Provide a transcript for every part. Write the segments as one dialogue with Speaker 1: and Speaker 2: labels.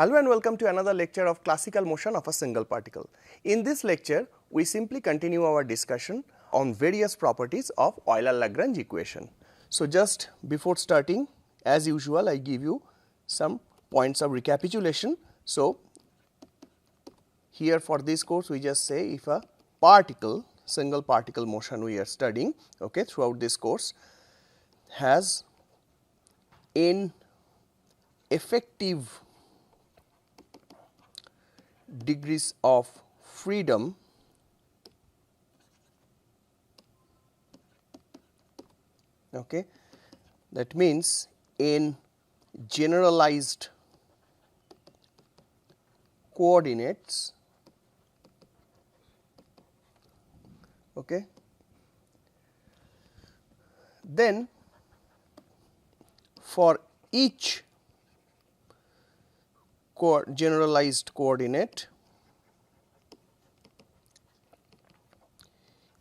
Speaker 1: Hello and welcome to another lecture of classical motion of a single particle. In this lecture, we simply continue our discussion on various properties of Euler-Lagrange equation. So, just before starting, as usual, I give you some points of recapitulation. So, here for this course, we just say if a particle, single particle motion we are studying throughout this course has n effective degrees of freedom that means in generalized coordinates then for each generalized coordinate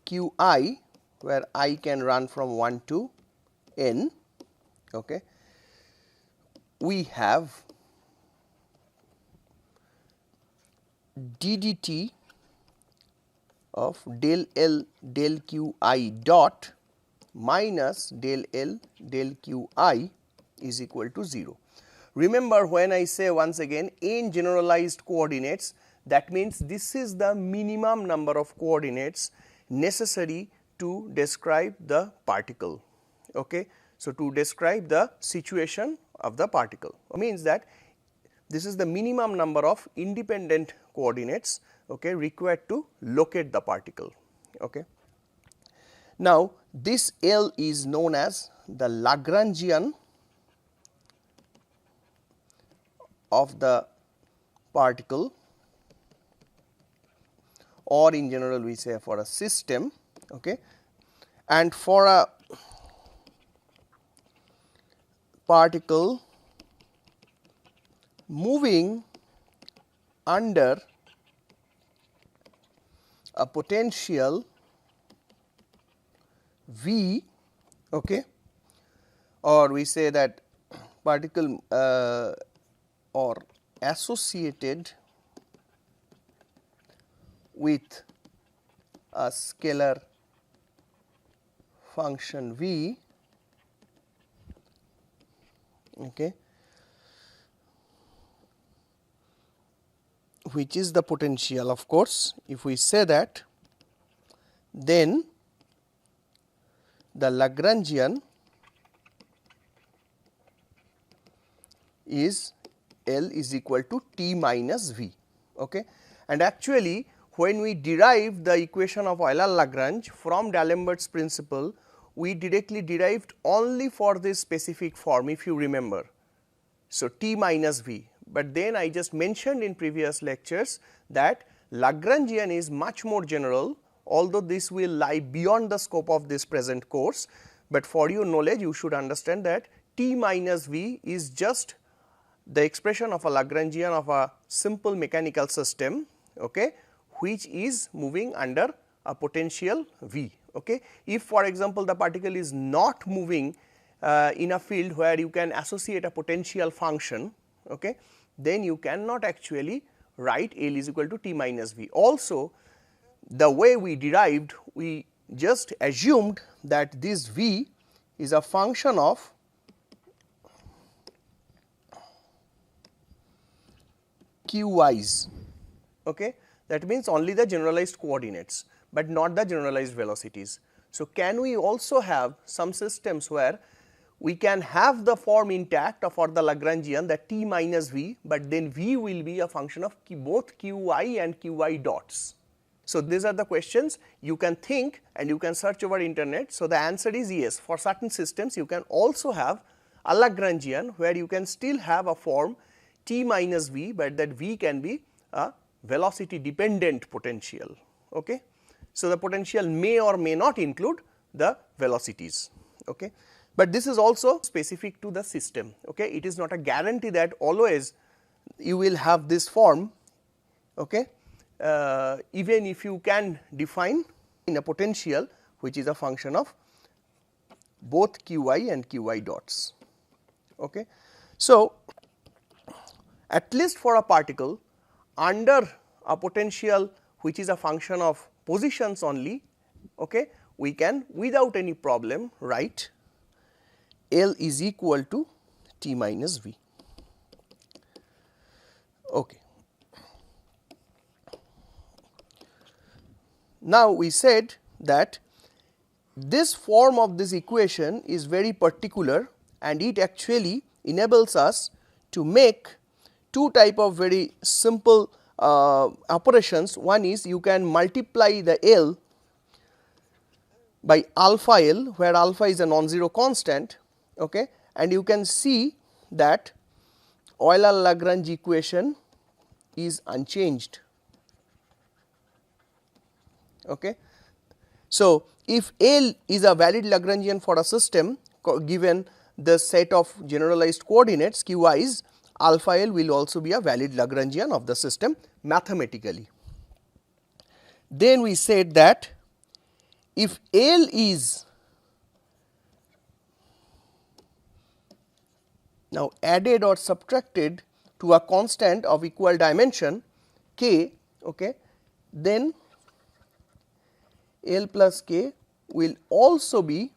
Speaker 1: qi, where I can run from 1 to n, we have ddt of del L del qi dot minus del L del qi is equal to 0. Remember, when I say once again n generalized coordinates, that means this is the minimum number of coordinates necessary to describe the particle. So, to describe the situation of the particle means that this is the minimum number of independent coordinates required to locate the particle. Now, this L is known as the Lagrangian of the particle, or in general we say for a system, and for a particle moving under a potential V, or we say that particle or associated with a scalar function V, which is the potential. Of course, if we say that, then the Lagrangian is L is equal to T minus V. And actually, when we derive the equation of Euler-Lagrange from D'Alembert's principle, we directly derived only for this specific form, if you remember. So, T minus V, but then I just mentioned in previous lectures that Lagrangian is much more general, although this will lie beyond the scope of this present course, but for your knowledge you should understand that T minus V is just the expression of a Lagrangian of a simple mechanical system, which is moving under a potential V. If for example, the particle is not moving in a field where you can associate a potential function, then you cannot actually write L is equal to T minus V. Also, the way we derived, we just assumed that this V is a function of qis, that means only the generalized coordinates, but not the generalized velocities. So, can we also have some systems where we can have the form intact for the Lagrangian, that T minus V, but then V will be a function of both qi and qi dots. So, these are the questions you can think and you can search over internet. So, the answer is yes, for certain systems you can also have a Lagrangian where you can still have a form T minus V, but that V can be a velocity dependent potential. So, the potential may or may not include the velocities, but this is also specific to the system. It is not a guarantee that always you will have this form, even if you can define in a potential which is a function of both qi and qi dots. So, at least for a particle under a potential which is a function of positions only, okay, we can without any problem write L is equal to T minus V. Okay. Now, we said that this form of this equation is very particular and it actually enables us to make two type of very simple operations. One is you can multiply the L by alpha L, where alpha is a non-zero constant, okay, and you can see that Euler-Lagrange equation is unchanged. Okay. So, if L is a valid Lagrangian for a system given the set of generalized coordinates Qi's, alpha L will also be a valid Lagrangian of the system mathematically. Then we said that if L is now added or subtracted to a constant of equal dimension k, okay, then L plus k will also be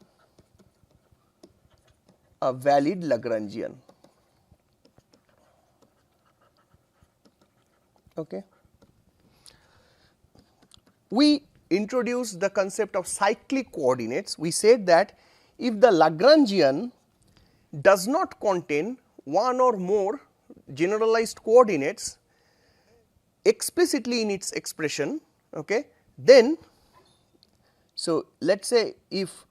Speaker 1: a valid Lagrangian. Okay. We introduced the concept of cyclic coordinates. We said that if the Lagrangian does not contain one or more generalized coordinates explicitly in its expression, okay, then so let us say if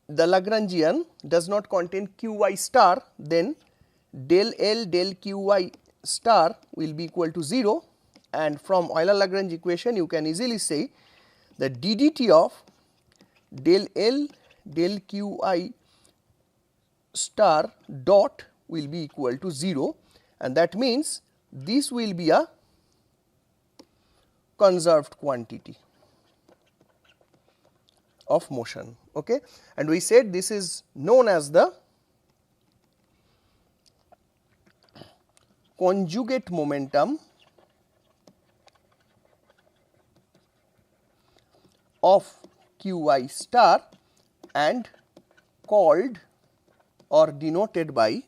Speaker 1: the Lagrangian does not contain Qy star, then del L del Qy star will be equal to 0, and from Euler-Lagrange equation you can easily say the ddt of del L del Qi star dot will be equal to 0, and that means this will be a conserved quantity of motion. Okay. And we said this is known as the conjugate momentum of Qi star and called or denoted by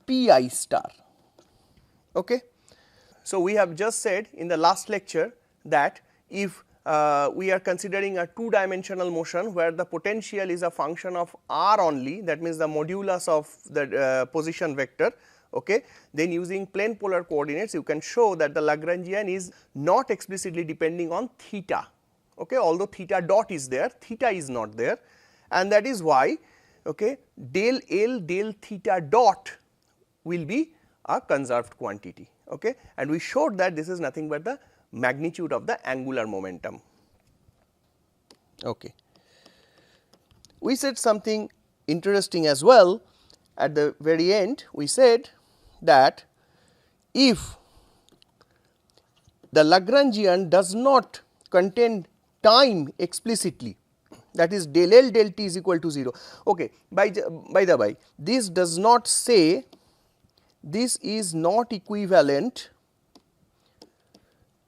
Speaker 1: Pi star. Okay. So, we have just said in the last lecture that if we are considering a two dimensional motion where the potential is a function of r only, that means the modulus of the position vector, okay, then using plane polar coordinates you can show that the Lagrangian is not explicitly depending on theta, okay, although theta dot is there, theta is not there, and that is why, okay, del L del theta dot will be a conserved quantity, okay, and we showed that this is nothing but the magnitude of the angular momentum. Okay. We said something interesting as well at the very end. We said that if the Lagrangian does not contain time explicitly, that is del L del t is equal to 0. Okay. By the way, this does not say, this is not equivalent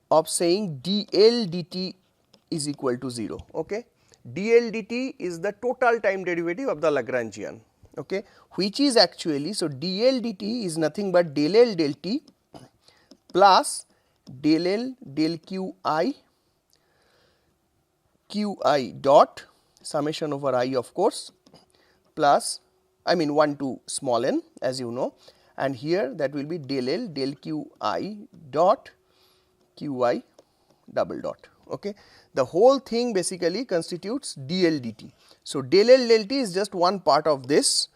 Speaker 1: of saying dl dt is equal to 0. Okay. dl dt is the total time derivative of the Lagrangian, okay, which is actually, so dl dt is nothing but del L del t plus del L del Qi dot summation over I, of course, plus, I mean 1 to small n, as you know, and here that will be del L del Qi dot Qi double dot. Okay. The whole thing basically constitutes dl dt. So, del L del t is just one part of this,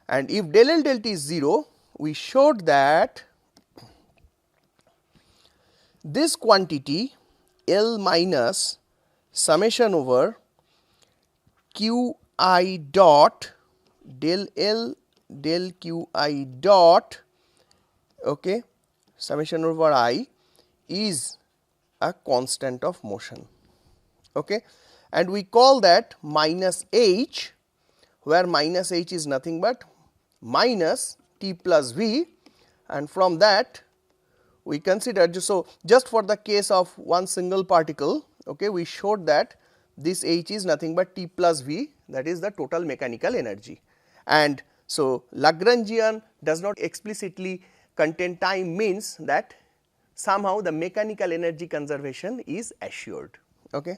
Speaker 1: and if del L del t is 0, we showed that this quantity L minus summation over Qi dot del L del Qi dot, okay, summation over I is a constant of motion, okay, and we call that minus h, where minus h is nothing but minus t plus v, and from that we consider, so just for the case of one single particle, okay, we showed that this h is nothing but t plus v, that is the total mechanical energy. And so Lagrangian does not explicitly contain time, means that somehow the mechanical energy conservation is assured. Okay.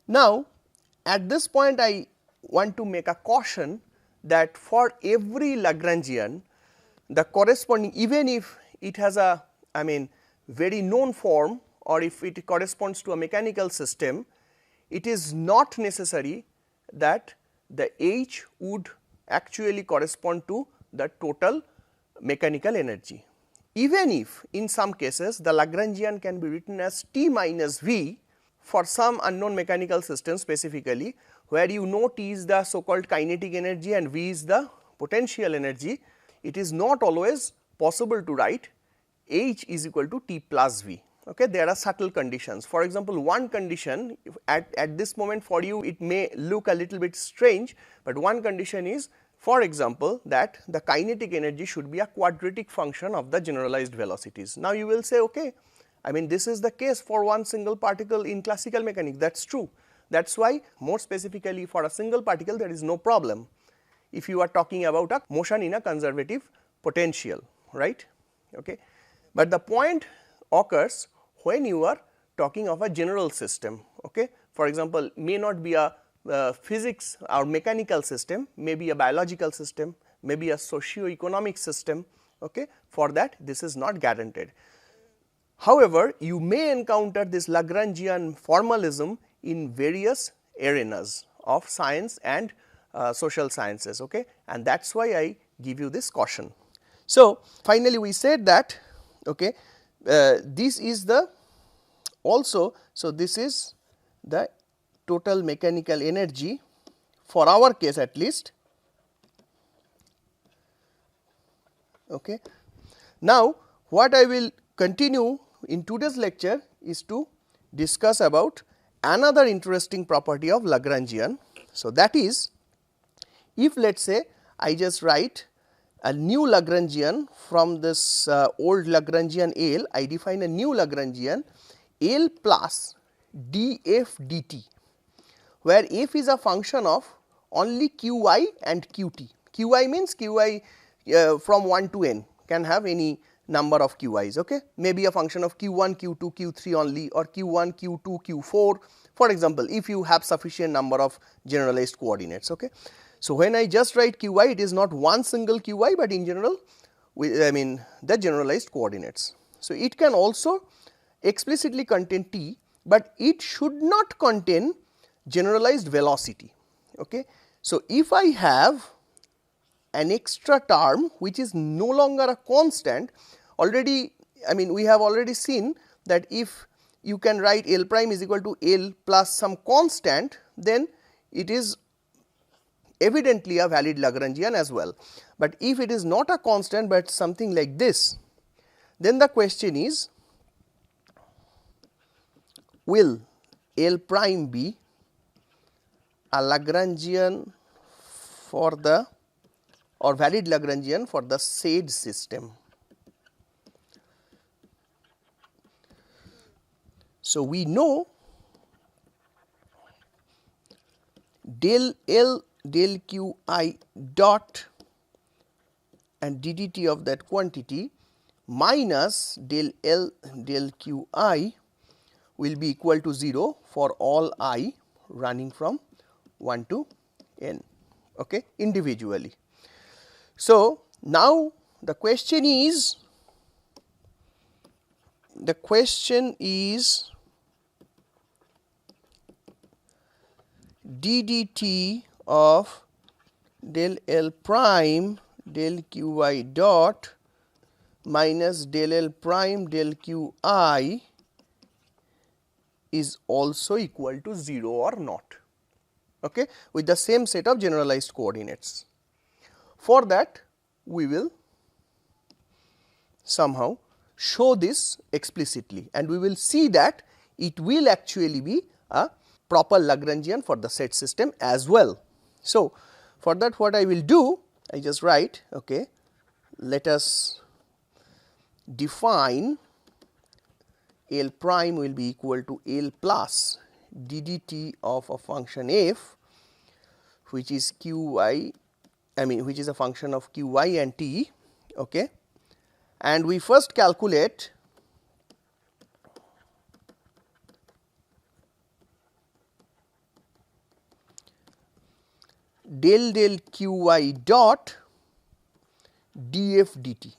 Speaker 1: Now, at this point I want to make a caution that for every Lagrangian, the corresponding, even if it has a, I mean, very known form, or if it corresponds to a mechanical system, it is not necessary that the H would actually correspond to the total mechanical energy. Even if in some cases the Lagrangian can be written as T minus V for some unknown mechanical system specifically, where you know T is the so called kinetic energy and V is the potential energy, it is not always possible to write H is equal to T plus V. Okay, there are subtle conditions. For example, one condition, at this moment for you it may look a little bit strange, but one condition is, for example, that the kinetic energy should be a quadratic function of the generalized velocities. Now, you will say, okay, I mean this is the case for one single particle in classical mechanics, that is true. That is why more specifically for a single particle there is no problem if you are talking about a motion in a conservative potential, right. Okay. But the point occurs when you are talking of a general system. Okay. For example, may not be a physics or mechanical system, may be a biological system, may be a socio-economic system. Okay. For that this is not guaranteed. However, you may encounter this Lagrangian formalism in various arenas of science and social sciences, okay, and that is why I give you this caution. So, finally, we said that, okay, this is the also, so this is the total mechanical energy for our case at least. Okay. Now, what I will continue in today's lecture is to discuss about another interesting property of Lagrangian. So, that is, if let us say I just write a new Lagrangian from this old Lagrangian L, I define a new Lagrangian L plus df dt, where f is a function of only qi and qt. Qi means qi from 1 to n, can have any number of qi's, okay, maybe a function of q1, q2, q3 only, or q1, q2, q4, for example, if you have sufficient number of generalized coordinates. Okay. So, when I just write qi, it is not one single qi, but in general I mean the generalized coordinates. So, it can also explicitly contain t, but it should not contain generalized velocity. Okay. So, if I have an extra term which is no longer a constant, already, I mean we have already seen that if you can write L prime is equal to L plus some constant, then it is evidently a valid Lagrangian as well. But if it is not a constant, but something like this, then the question is, will L prime be a Lagrangian for the, or valid Lagrangian for the said system. So, we know del L del q I dot and ddt of that quantity minus del L del q I will be equal to 0 for all I running from 1 to n, okay, individually. So, now the question is ddt of del L prime del q I dot minus del L prime del q I is also equal to 0 or not, okay, with the same set of generalized coordinates. For that, we will somehow show this explicitly, and we will see that it will actually be a proper Lagrangian for the set system as well. So, for that what I will do, I just write, okay, let us define L prime will be equal to L plus ddt of a function f, which is qy, which is a function of qy and t, okay. And we first calculate del qy dot df dt.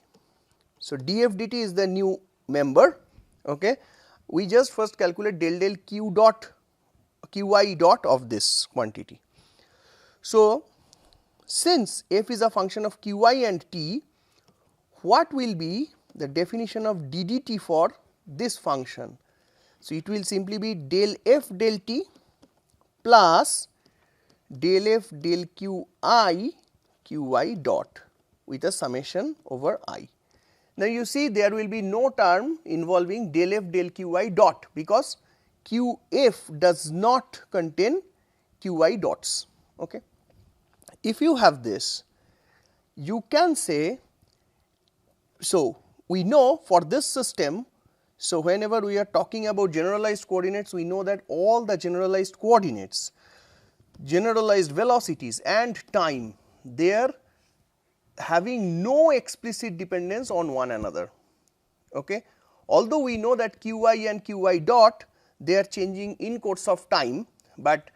Speaker 1: So, df dt is the new member, okay. We just first calculate del q dot qy dot of this quantity. So, since f is a function of qy and t, what will be the definition of ddt for this function? So, it will simply be del f del t plus del f del qy dot with a summation over I. Now, you see there will be no term involving del f del qy dot, because qf does not contain qy dots, okay. If you have this, you can say, so we know for this system, so whenever we are talking about generalized coordinates, we know that all the generalized coordinates, generalized velocities and time, they are having no explicit dependence on one another, okay. Although we know that qy and qy dot, they are changing in course of time, but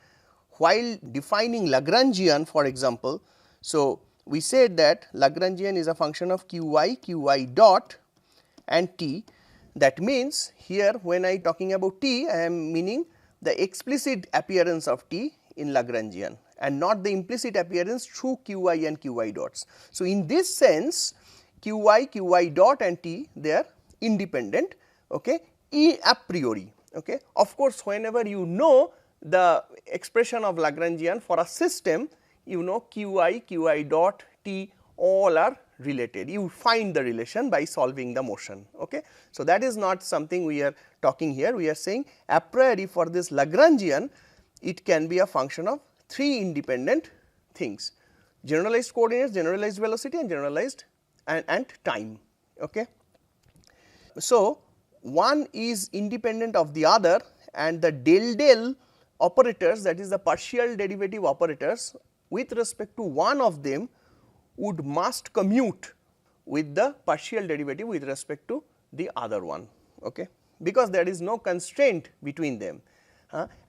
Speaker 1: while defining Lagrangian, for example, so we said that Lagrangian is a function of qy dot and t. That means here when I talking about t, I am meaning the explicit appearance of t in Lagrangian and not the implicit appearance through qy and qy dots. So, in this sense qy dot and t, they are independent, okay, a priori, okay. Of course, whenever you know the expression of Lagrangian for a system, you know qy dot t all are related, you find the relation by solving the motion, okay. So, that is not something we are talking here, we are saying a priori for this Lagrangian, it can be a function of three independent things: generalized coordinates, generalized velocity and generalized and time, okay. So, one is independent of the other, and the del operators, that is the partial derivative operators, with respect to one of them must commute with the partial derivative with respect to the other one, okay, because there is no constraint between them.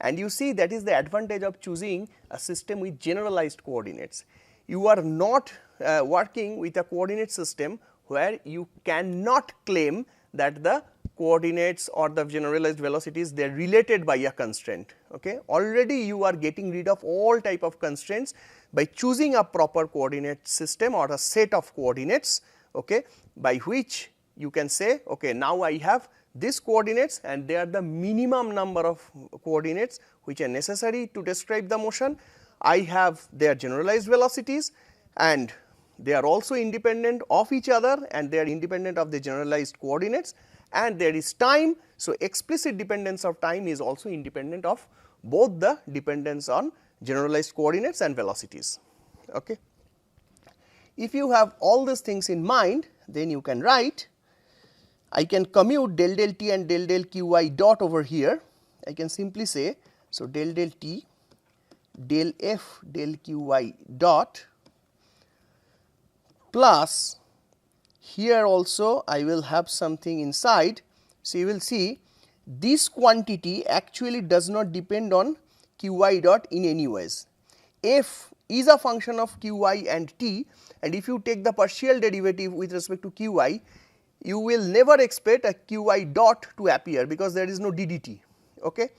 Speaker 1: And you see that is the advantage of choosing a system with generalized coordinates. You are not working with a coordinate system where you cannot claim that the coordinates or the generalized velocities, they are related by a constraint, okay. Already you are getting rid of all type of constraints by choosing a proper coordinate system or a set of coordinates, okay, by which you can say, okay, now I have these coordinates and they are the minimum number of coordinates which are necessary to describe the motion. I have their generalized velocities and they are also independent of each other and they are independent of the generalized coordinates, and there is time. So, explicit dependence of time is also independent of both the dependence on generalized coordinates and velocities, okay. If you have all these things in mind, then you can write, I can commute del t and del qy dot over here. I can simply say, so del t del f del qy dot plus here also I will have something inside. So, you will see this quantity actually does not depend on qy dot in any ways. F is a function of qy and t, and if you take the partial derivative with respect to qy, you will never expect a qy dot to appear because there is no ddt, okay.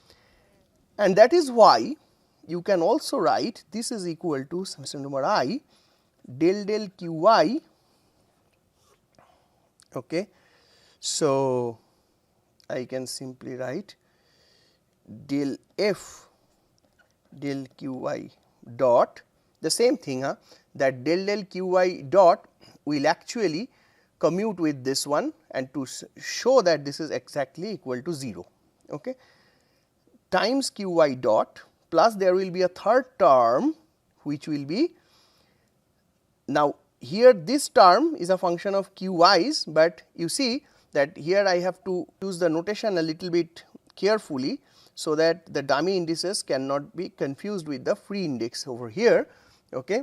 Speaker 1: And that is why you can also write this is equal to summation number I del qy, okay. So, I can simply write del f del qy dot, the same thing, that del qy dot will actually commute with this one and to show that this is exactly equal to 0, okay. times qy dot plus there will be a third term which will be, now here this term is a function of qy's, but you see that here I have to use the notation a little bit carefully so that the dummy indices cannot be confused with the free index over here. Okay.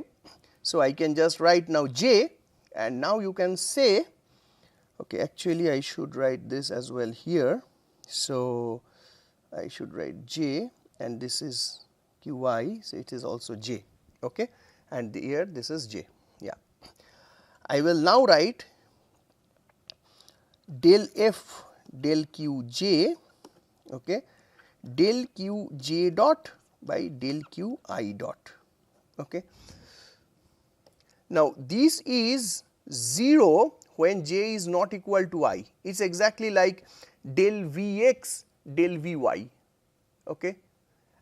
Speaker 1: So, I can just write now j, and now you can say, okay, actually I should write this as well here. So, I should write j and this is qy, so it is also j, okay, and here this is j. Yeah. I will now write del f del qj, okay, del qj dot by del qi dot. Okay. Now, this is 0 when j is not equal to I. It is exactly like del Vx del Vy. Okay.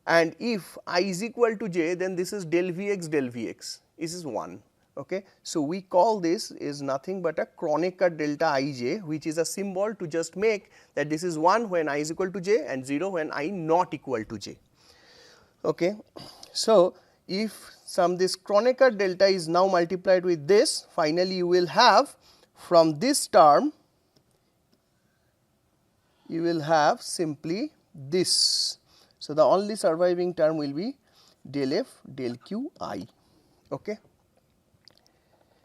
Speaker 1: And if I is equal to j, then this is del Vx del Vx. This is 1. Okay. So, we call this is nothing but a Kronecker delta Ij, which is a symbol to just make that this is 1 when I is equal to j and 0 when I not equal to j. Okay. So, if this Kronecker delta is now multiplied with this, finally you will have from this term, you will have simply this. So, the only surviving term will be del f del qi, okay.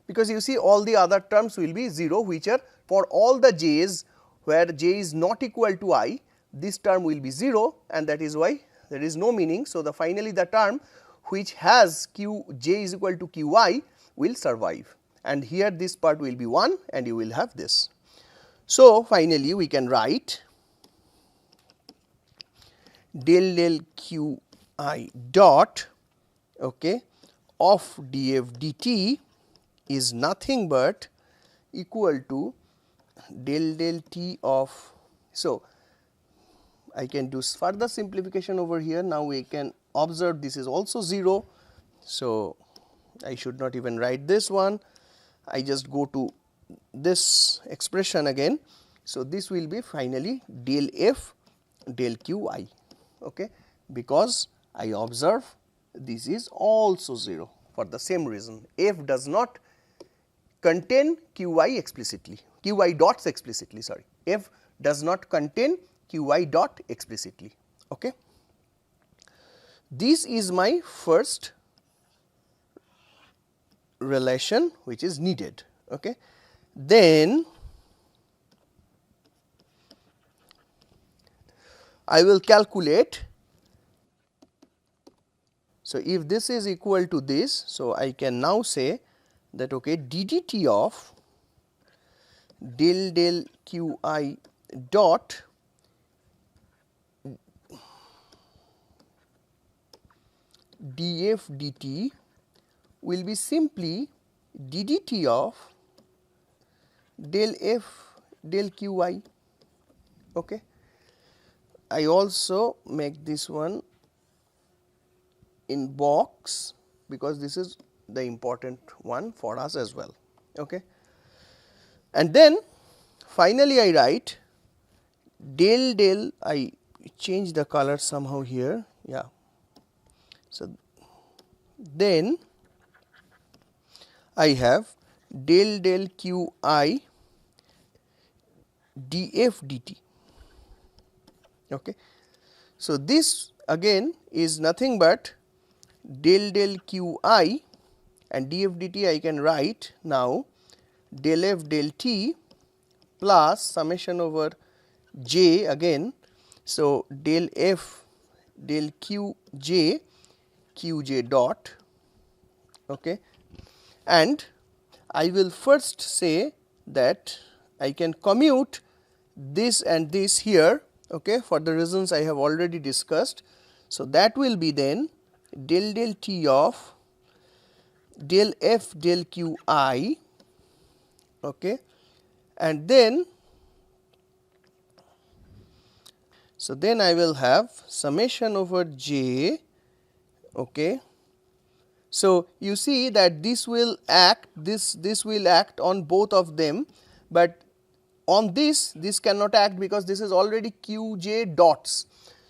Speaker 1: Because you see all the other terms will be 0, which are for all the j's where j is not equal to I, this term will be 0, and that is why there is no meaning. So, finally the term which has j is equal to qy will survive, and here this part will be 1 and you will have this. So, finally we can write del del qi dot, okay, of df dt is nothing but equal to del del t of. So, I can do further simplification over here. Now, we can observe this is also 0. So, I should not even write this one, I just go to this expression again. So, this will be finally del f del qi, okay, because I observe this is also 0 for the same reason. F does not contain qi explicitly, qi dots explicitly, sorry, f does not contain qi dot explicitly. Okay. This is my first relation which is needed. Okay. Then I will calculate. So, if this is equal to this, so I can now say that okay, ddt of del del qi dot df dt will be simply ddt of del f del qi. Okay. I also make this one in box because this is the important one for us as well. Okay. And then finally, I write del del, I change the color somehow here, yeah. So, then I have del del qi df dt. Okay. So, this again is nothing but del del qi and df dt I can write now del f del t plus summation over j again. So, del f del qj qj dot, okay. And I will first say that I can commute this and this here, okay, for the reasons I have already discussed. So, that will be then del del t of del f del qi, okay, and then so then I will have summation over j, okay. So, you see that this will act, this will act on both of them, but on this cannot act because this is already qj dots.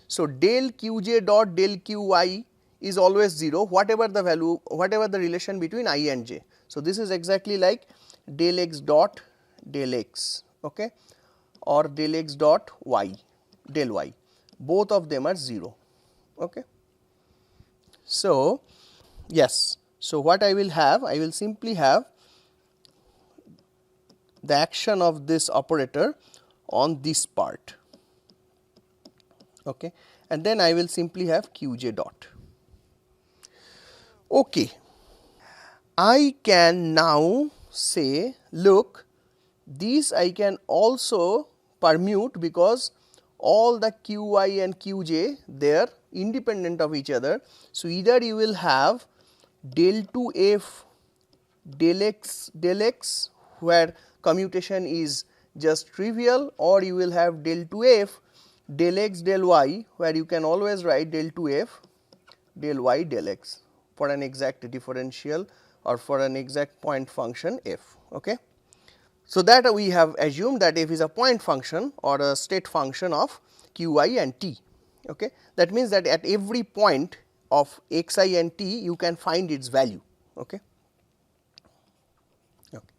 Speaker 1: So, del qj dot del qi is always 0, whatever the value, whatever the relation between I and j. So, this is exactly like del x dot del x, okay, or del x dot y, del y, both of them are 0. Okay. So, yes, so what I will have? I will simply have the action of this operator on this part, okay, and then I will simply have qj dot. Okay. I can now say, look, these I can also permute, because all the qi and qj, they are independent of each other. So, either you will have del 2f del x where commutation is just trivial, or you will have del 2f del x del y where you can always write del 2f del y del x for an exact differential or for an exact point function f. Okay. So, that we have assumed that f is a point function or a state function of qi and t. Okay. That means that at every point of xi and t you can find its value. Okay. Okay.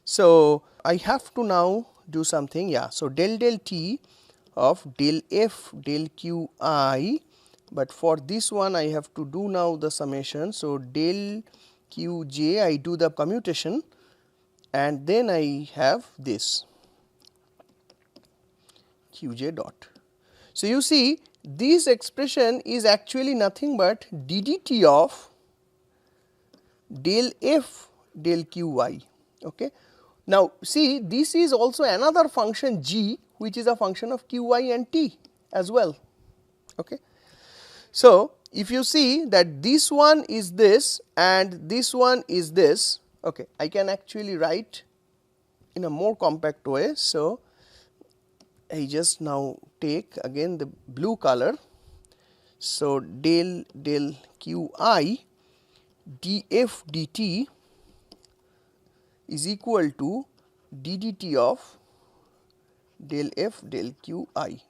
Speaker 1: So, I have to now do something, yeah. So, del del t of del f del qi, but for this one I have to do now the summation. So, del qj I do the commutation, and then I have this qj dot. So, you see this expression is actually nothing but ddt of del f del qy. Okay. Now, see, this is also another function g, which is a function of qi and t as well. Okay. So, if you see that this one is this and this one is this, okay, I can actually write in a more compact way. So, I just now take again the blue color. So, del qi df dt is equal to ddt of del f del qi.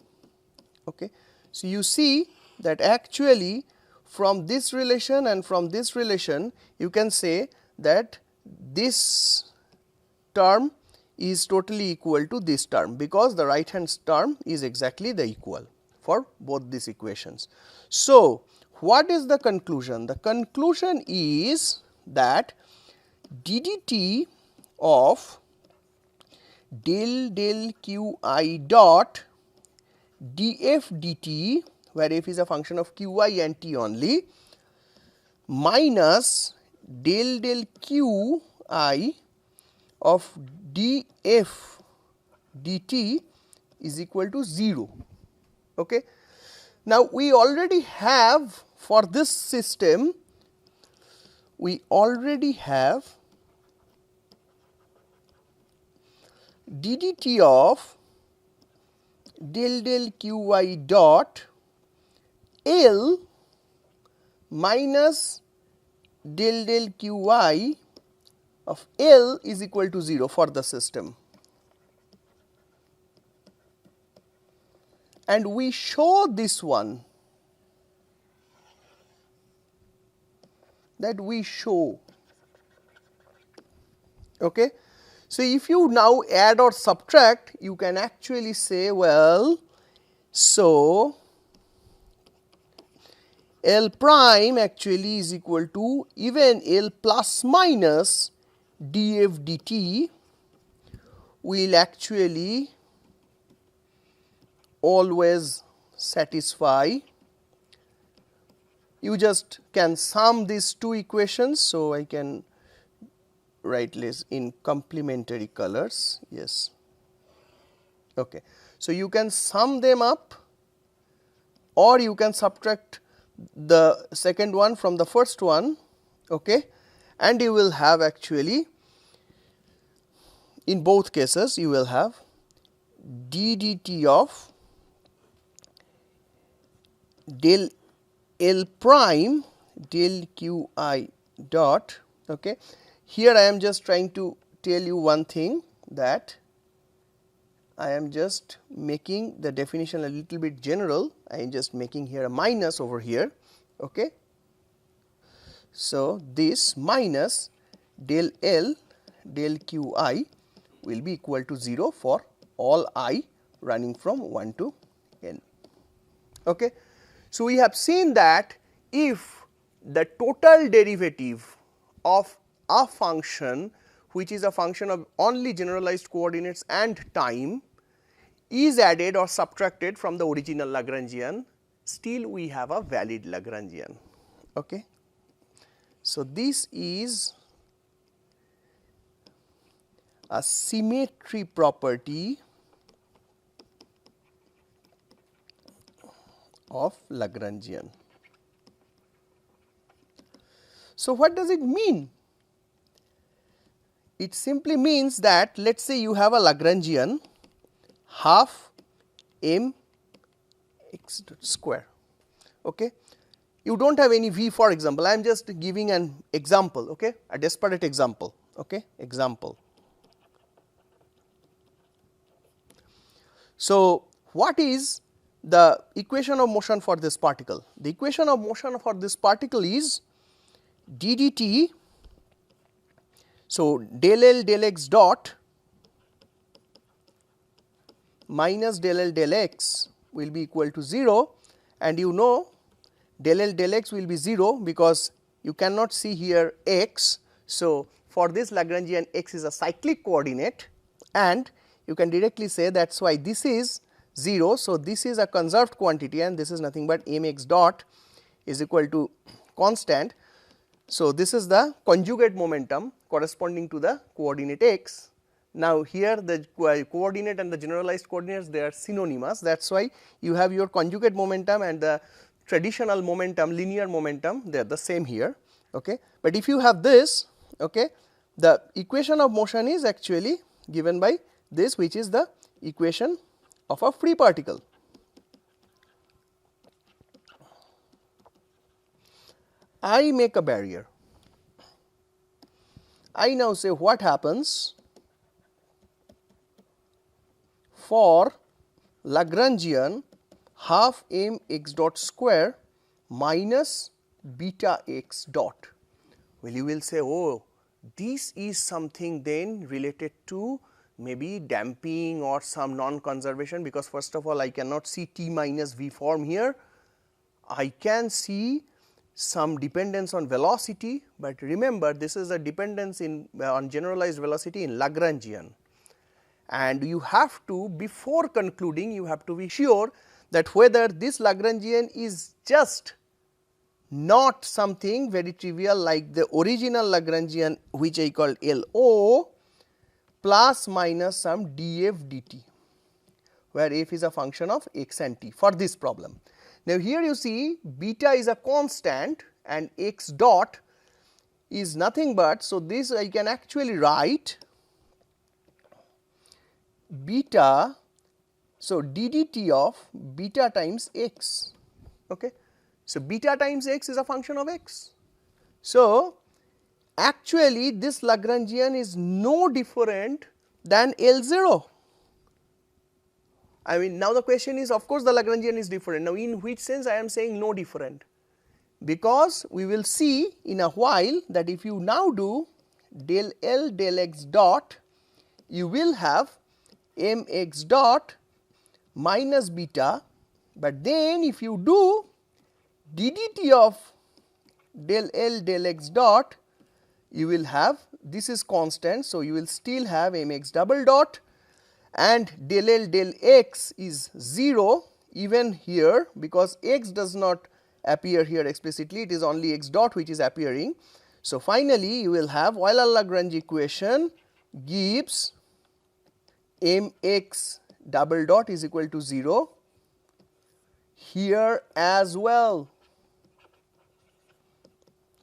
Speaker 1: Okay. So, you see that actually from this relation and from this relation you can say that this term is totally equal to this term, because the right hand term is exactly the equal for both these equations. So, what is the conclusion? The conclusion is that ddt of del qi dot df dt, where f is a function of qi and t only, minus del qi of df dt is equal to 0. Okay. Now, we already have for this system, we already have ddt of del qi dot L minus del qi of L is equal to 0 for the system. And we show this one, that we show. Okay. So, if you now add or subtract, you can actually say, well, so L prime actually is equal to even L plus minus df dt will actually always satisfy. You just can sum these two equations. So, I can write this in complementary colors, yes. Okay. So, you can sum them up, or you can subtract the second one from the first one, okay, and you will have actually, in both cases you will have ddt of del L prime del qi dot. Okay. Here I am just trying to tell you one thing, that I am just making the definition a little bit general. I am just making here a minus over here. Okay. So, this minus del L del Q I will be equal to 0 for all I running from 1 to n. Okay. So, we have seen that if the total derivative of a function which is a function of only generalized coordinates and time is added or subtracted from the original Lagrangian, still we have a valid Lagrangian. Okay. So, this is a symmetry property of Lagrangian. So, what does it mean? It simply means that let us say you have a Lagrangian half m x square. Okay. You do not have any v, for example, I am just giving an example, okay, a desperate example. Okay. Example. So, what is the equation of motion for this particle? The equation of motion for this particle is d dt. So, del L del x dot minus del L del x will be equal to 0, and you know del L del x will be 0 because you cannot see here x. So, for this Lagrangian x is a cyclic coordinate, and you can directly say that is why this is 0. So, this is a conserved quantity and this is nothing but m x dot is equal to constant. So, this is the conjugate momentum corresponding to the coordinate x. Now, here the coordinate and the generalized coordinates, they are synonymous, that is why you have your conjugate momentum and the traditional momentum, linear momentum, they are the same here. Okay. But if you have this, okay, the equation of motion is actually given by this, which is the equation of a free particle. I make a barrier. I now say what happens for Lagrangian half m x dot square minus beta x dot. Well, you will say, oh, this is something then related to maybe damping or some non-conservation, because first of all I cannot see t minus v form here. I can see some dependence on velocity, but remember this is a dependence in on generalized velocity in Lagrangian, and you have to, before concluding, you have to be sure that whether this Lagrangian is just not something very trivial like the original Lagrangian which I called LO plus minus some df dt, where f is a function of x and t for this problem. Now, here you see beta is a constant and x dot is nothing but, so this I can actually write beta, so d dt of beta times x. Okay. So, beta times x is a function of x. So, actually this Lagrangian is no different than L0. I mean, now the question is, of course the Lagrangian is different. Now, in which sense I am saying no different? Because we will see in a while that if you now do del L del x dot, you will have m x dot minus beta, but then if you do d dt of del L del x dot, you will have, this is constant. So, you will still have m x double dot, and del L del x is 0 even here, because x does not appear here explicitly, it is only x dot which is appearing. So, finally, you will have Euler-Lagrange equation gives m x double dot is equal to 0 here as well.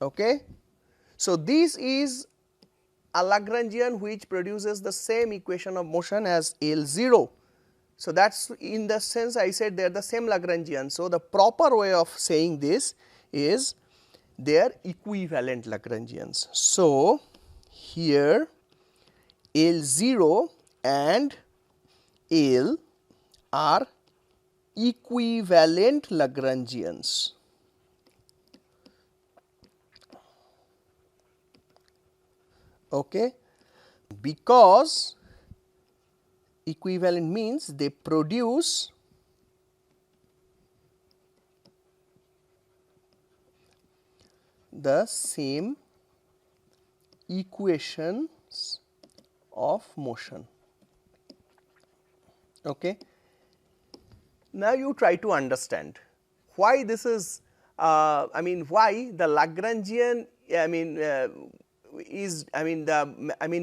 Speaker 1: Okay. So, this is a Lagrangian which produces the same equation of motion as L0. So, that is in the sense I said they are the same Lagrangian. So, the proper way of saying this is they are equivalent Lagrangians. So, here L0 and L are equivalent Lagrangians. Okay, because equivalent means they produce the same equations of motion. Okay. Now you try to understand why this is, why the Lagrangian,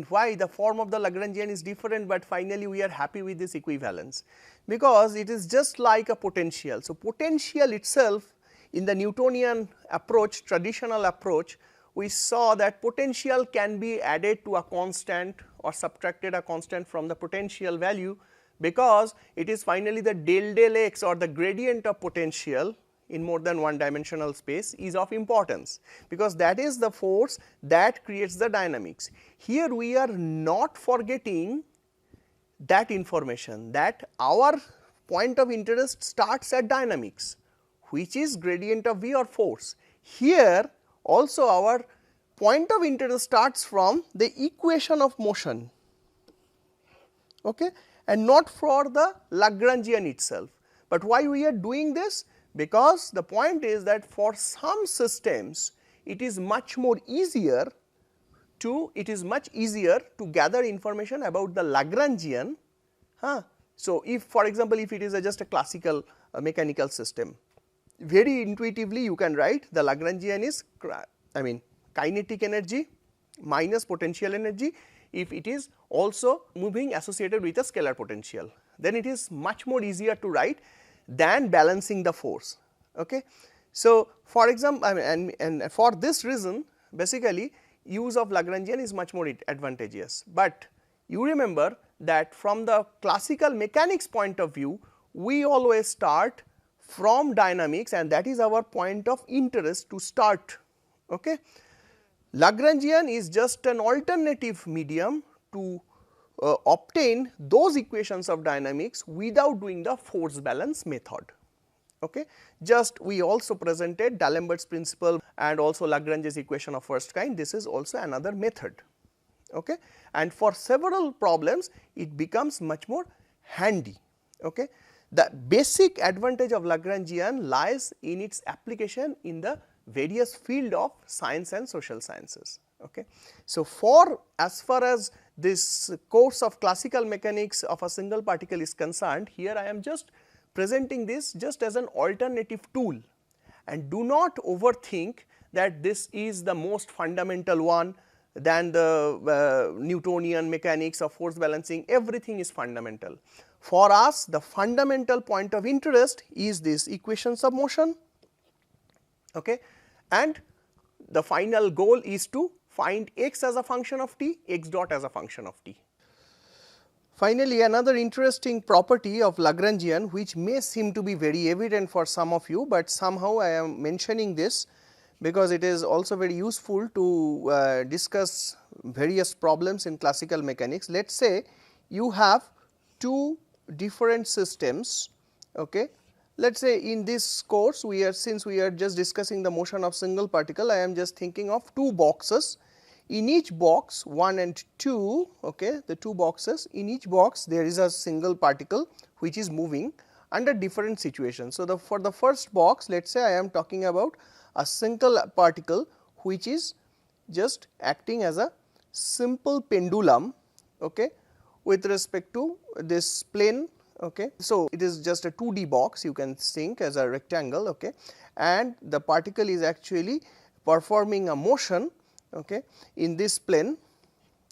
Speaker 1: why the form of the Lagrangian is different, but finally we are happy with this equivalence, because it is just like a potential. So, potential itself in the Newtonian approach, traditional approach, we saw that potential can be added to a constant or subtracted a constant from the potential value, because it is finally the del x or the gradient of potential in more than one dimensional space is of importance, because that is the force that creates the dynamics. Here we are not forgetting that information, that our point of interest starts at dynamics, which is gradient of V or force. Here also our point of interest starts from the equation of motion, okay, and not for the Lagrangian itself. But why we are doing this? Because the point is that for some systems it is much more easier to gather information about the Lagrangian. So, if for example, if it is just a classical mechanical system, very intuitively you can write the Lagrangian is kinetic energy minus potential energy if it is also moving associated with a scalar potential, then it is much more easier to write than balancing the force. Okay. So, for example, and for this reason basically use of Lagrangian is much more advantageous, but you remember that from the classical mechanics point of view we always start from dynamics, and that is our point of interest to start. Okay. Lagrangian is just an alternative medium to obtain those equations of dynamics without doing the force balance method. Okay. Just we also presented D'Alembert's principle and also Lagrange's equation of first kind. This is also another method. Okay. And for several problems it becomes much more handy. Okay. The basic advantage of Lagrangian lies in its application in the various field of science and social sciences. Okay. So, for as far as this course of classical mechanics of a single particle is concerned, here I am just presenting this just as an alternative tool, and do not overthink that this is the most fundamental one than the Newtonian mechanics of force balancing. Everything is fundamental. For us the fundamental point of interest is this equations of motion, okay, and the final goal is to find x as a function of t, x dot as a function of t. Finally, another interesting property of Lagrangian, which may seem to be very evident for some of you, but somehow I am mentioning this because it is also very useful to discuss various problems in classical mechanics. Let us say you have two different systems. Okay. Let us say in this course since we are just discussing the motion of single particle, I am just thinking of two boxes. In each box 1 and 2, okay, the two boxes, in each box there is a single particle which is moving under different situations. So, for the first box, let us say I am talking about a single particle which is just acting as a simple pendulum, okay, with respect to this plane. Okay. So, it is just a 2D box, you can think as a rectangle, okay, and the particle is actually performing a motion, okay, in this plane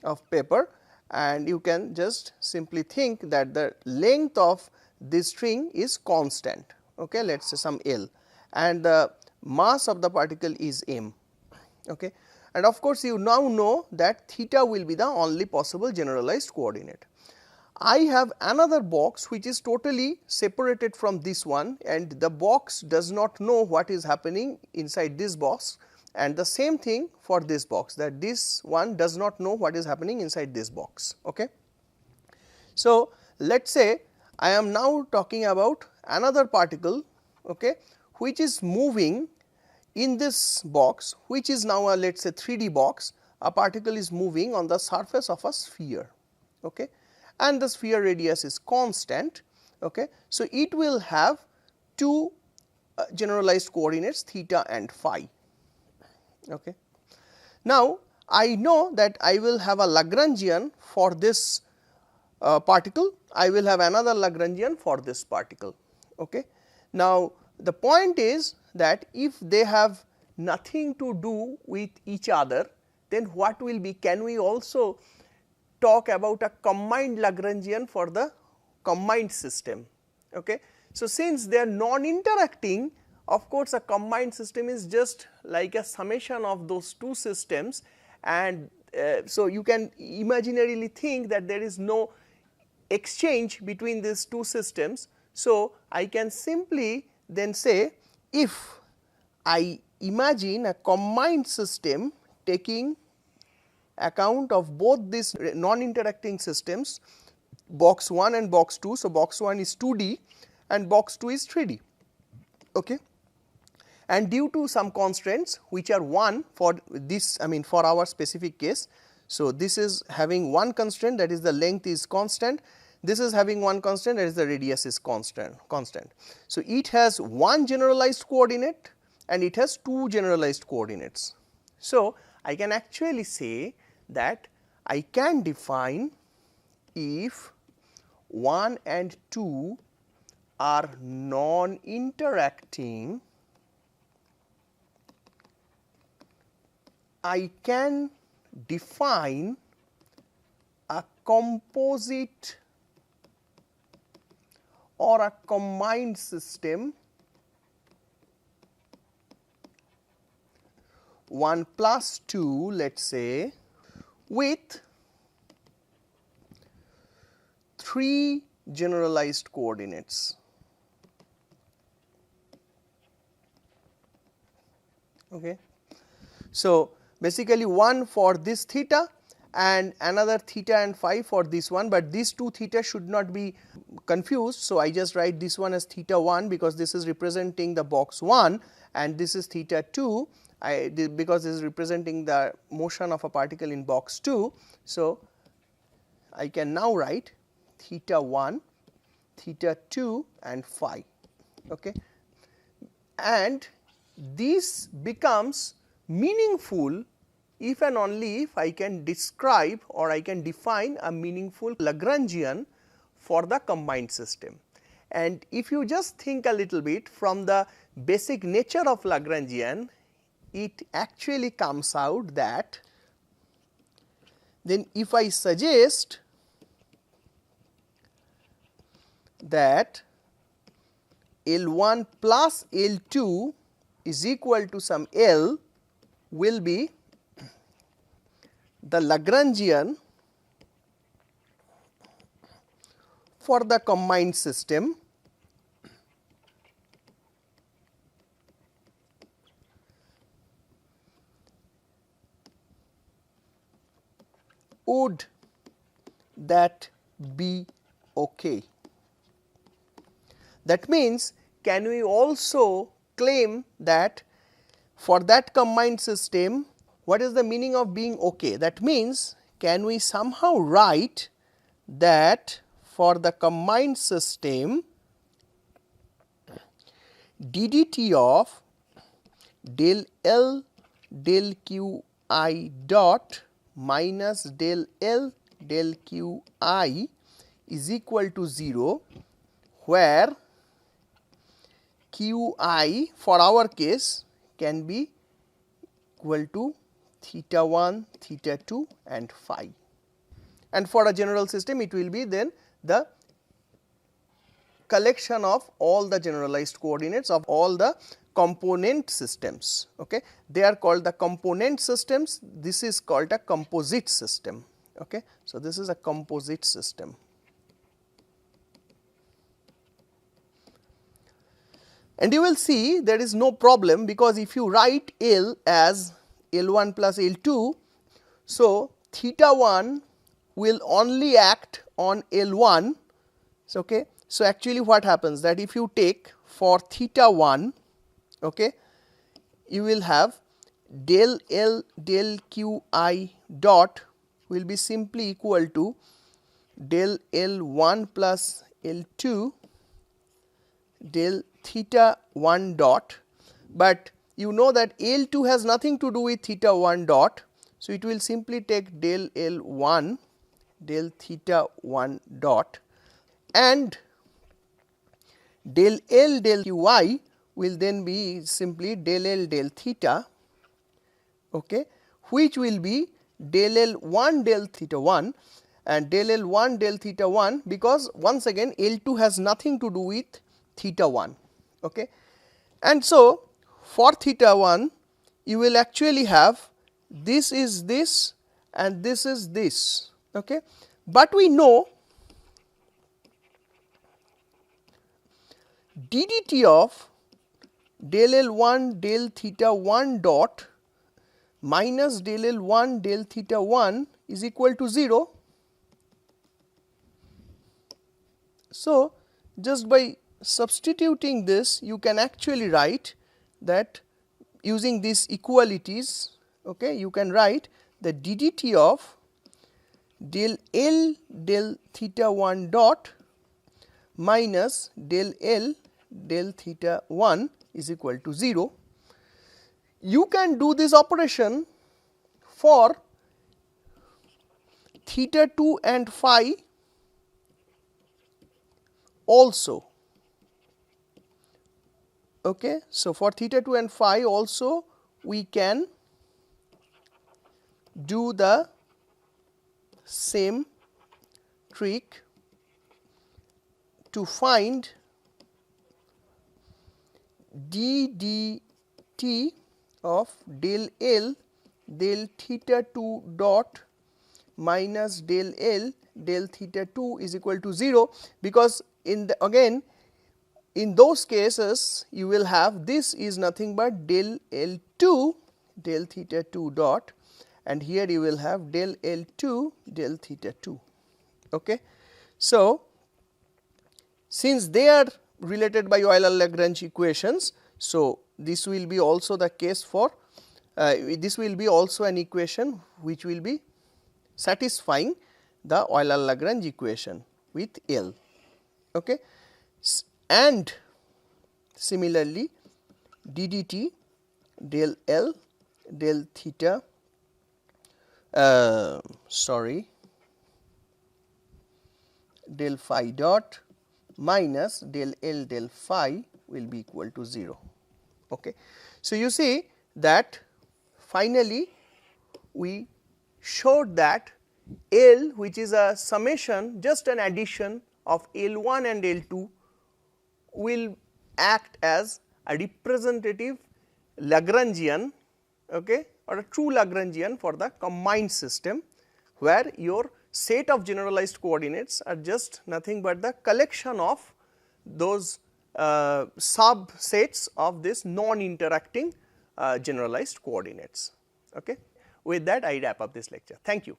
Speaker 1: of paper, and you can just simply think that the length of this string is constant, okay, let us say some L, and the mass of the particle is m. Okay. And of course, you now know that theta will be the only possible generalized coordinate. I have another box which is totally separated from this one, and the box does not know what is happening inside this box, and the same thing for this box, that this one does not know what is happening inside this box. Okay. So, let us say I am now talking about another particle, okay, which is moving in this box, which is now a let us say 3D box. A particle is moving on the surface of a sphere, okay, and the sphere radius is constant. Okay. So, it will have two generalized coordinates theta and phi. Okay. Now, I know that I will have a Lagrangian for this particle, I will have another Lagrangian for this particle. Okay. Now, the point is that if they have nothing to do with each other, then what will be, can we also talk about a combined Lagrangian for the combined system. Okay. So, since they are non-interacting, of course, a combined system is just like a summation of those two systems, and so you can imaginarily think that there is no exchange between these two systems. So, I can simply then say, if I imagine a combined system taking account of both these non-interacting systems, box 1 and box 2. So, box 1 is 2D and box 2 is 3D. Okay. And due to some constraints which are 1 for this, I mean for our specific case. So, this is having one constraint, that is the length is constant, this is having one constant, that is the radius is constant. So, it has one generalized coordinate and it has two generalized coordinates. So, I can actually say that I can define, if 1 and 2 are non-interacting, I can define a composite or a combined system 1 plus 2, let us say, with 3 generalized coordinates. Okay. So, basically one for this theta and another theta and phi for this one, but these two theta should not be confused. So, I just write this one as theta 1 because this is representing the box 1 and this is theta 2 because this is representing the motion of a particle in box 2. So, I can now write theta 1, theta 2 and phi. Okay. And this becomes meaningful if and only if I can describe or I can define a meaningful Lagrangian for the combined system. And if you just think a little bit from the basic nature of Lagrangian, it actually comes out that then if I suggest that L1 plus L2 is equal to some L will be the Lagrangian for the combined system, would that be okay? That means, can we also claim that for that combined system, what is the meaning of being okay? That means, can we somehow write that for the combined system, ddt of del L del Q I dot minus del L del Q I is equal to 0, where Q I for our case can be equal to theta 1, theta 2 and phi, and for a general system it will be then the collection of all the generalized coordinates of all the component systems. Okay. They are called the component systems, this is called a composite system. Okay. So, this is a composite system. And you will see there is no problem, because if you write L as L1 plus L2, so theta 1 will only act on L1, Okay. So, actually what happens that if you take for theta 1, okay, you will have del L del Q I dot will be simply equal to del L1 plus L2 del theta 1 dot, but you know that L2 has nothing to do with theta 1 dot. So, it will simply take del L1 del theta 1 dot, and del L del Qi will then be simply del L del theta, okay, which will be del L1 del theta 1, and del L1 del theta 1, because once again L2 has nothing to do with theta 1. Okay. And so, for theta 1 you will actually have this is this and this is this, okay. But we know ddt of del L1 del theta 1 dot minus del L1 del theta 1 is equal to 0. So, just by substituting this you can actually write that using these equalities, okay, you can write the ddt of del L del theta 1 dot minus del L del theta 1 is equal to 0. You can do this operation for theta 2 and phi also. Okay. So, for theta 2 and phi also we can do the same trick to find ddt of del L del theta 2 dot minus del L del theta 2 is equal to 0, because in the again in those cases you will have this is nothing but del L2 del theta 2 dot, and here you will have del L2 del theta 2. Okay. So, since they are related by Euler-Lagrange equations, so this will be also the case for this will be also an equation which will be satisfying the Euler-Lagrange equation with L. Okay. And similarly ddt del L del theta del phi dot minus del L del phi will be equal to 0. Okay. So, you see that finally we showed that L, which is a summation, just an addition of L1 and L2, will act as a representative Lagrangian, okay, or a true Lagrangian for the combined system, where your set of generalized coordinates are just nothing but the collection of those subsets of this non-interacting generalized coordinates. Okay. With that I wrap up this lecture. Thank you.